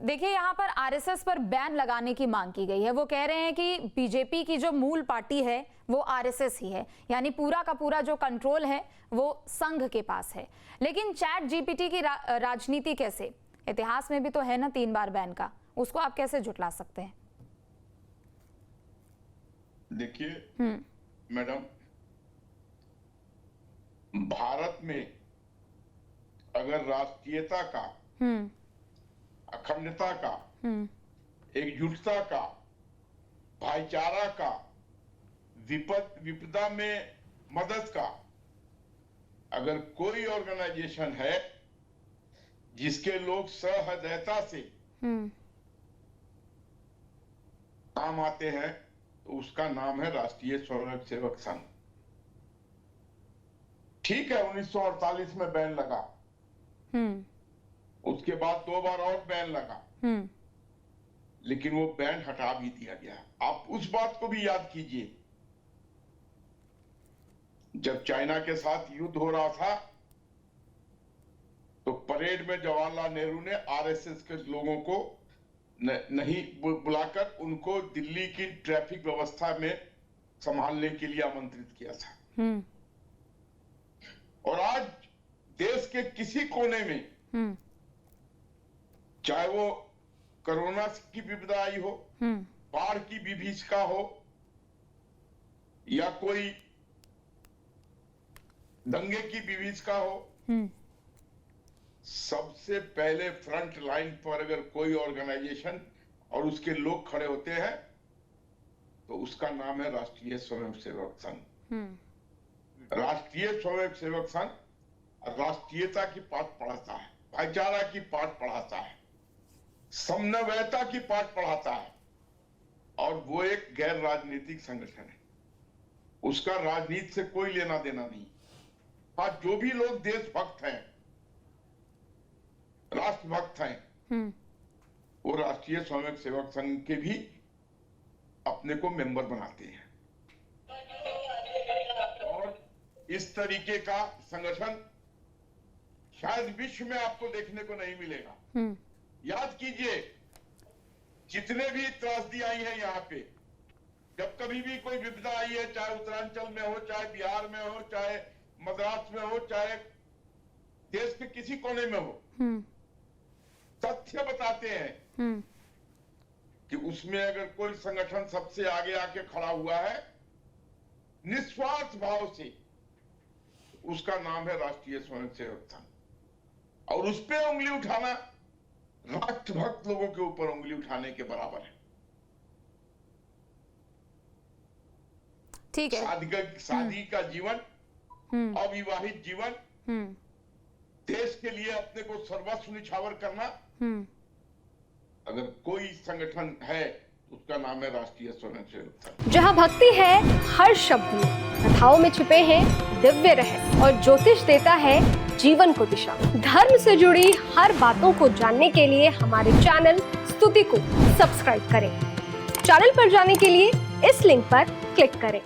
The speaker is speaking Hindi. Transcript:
देखिए, यहाँ पर आरएसएस पर बैन लगाने की मांग की गई है। वो कह रहे हैं कि बीजेपी की जो मूल पार्टी है वो आरएसएस ही है, यानी पूरा का पूरा जो कंट्रोल है वो संघ के पास है। लेकिन चैट जीपीटी की राजनीति कैसे? इतिहास में भी तो है ना 3 बार बैन का, उसको आप कैसे झुटला सकते हैं? देखिए मैडम, भारत में अगर राष्ट्रीयता का, अखंडता का, एकजुटता का, भाईचारा का, विपदा में मदद का अगर कोई ऑर्गेनाइजेशन है जिसके लोग सहृदयता से काम आते हैं, तो उसका नाम है राष्ट्रीय स्वयंसेवक संघ। ठीक है, 1948 में बैन लगा, उसके बाद 2 बार और बैन लगा, लेकिन वो बैन हटा भी दिया गया। आप उस बात को भी याद कीजिए, जब चाइना के साथ युद्ध हो रहा था तो परेड में जवाहरलाल नेहरू ने आरएसएस के लोगों को नहीं बुलाकर उनको दिल्ली की ट्रैफिक व्यवस्था में संभालने के लिए आमंत्रित किया था। और आज देश के किसी कोने में, चाहे वो कोरोना की विपदा आई हो, बाढ़ की विभीषिका हो, या कोई दंगे की विभीषिका हो, सबसे पहले फ्रंट लाइन पर अगर कोई ऑर्गेनाइजेशन और उसके लोग खड़े होते हैं तो उसका नाम है राष्ट्रीय स्वयंसेवक संघ। राष्ट्रीय स्वयंसेवक संघ राष्ट्रीयता की पाठ पढ़ाता है, भाईचारा की पाठ पढ़ाता है, समन्वयता की पाठ पढ़ाता है, और वो एक गैर राजनीतिक संगठन है। उसका राजनीति से कोई लेना देना नहीं। हाँ, जो भी लोग देशभक्त हैं, राष्ट्रभक्त हैं, वो राष्ट्रीय स्वयंसेवक संघ के भी अपने को मेंबर बनाते हैं। और इस तरीके का संगठन शायद विश्व में आपको देखने को नहीं मिलेगा। याद कीजिए, जितने भी त्रासदी आई है यहाँ पे, जब कभी भी कोई विपदा आई है, चाहे उत्तरांचल में हो, चाहे बिहार में हो, चाहे मद्रास में हो, चाहे देश के किसी कोने में हो, तथ्य बताते हैं कि उसमें अगर कोई संगठन सबसे आगे आके खड़ा हुआ है निस्वार्थ भाव से, उसका नाम है राष्ट्रीय स्वयंसेवक संघ। और उस पे उंगली उठाना राष्ट्रभक्त लोगों के ऊपर उंगली उठाने के बराबर है। ठीक है। शादी का जीवन, अविवाहित जीवन, देश के लिए अपने को सर्वस्व निछावर करना, अगर कोई संगठन है तो उसका नाम है राष्ट्रीय स्वयंसेवक संघ। जहां भक्ति है हर शब्द में, कथाओं में छुपे हैं दिव्य रहस्य, और ज्योतिष देता है जीवन को दिशा। धर्म से जुड़ी हर बातों को जानने के लिए हमारे चैनल स्तुति को सब्सक्राइब करें। चैनल पर जाने के लिए इस लिंक पर क्लिक करें।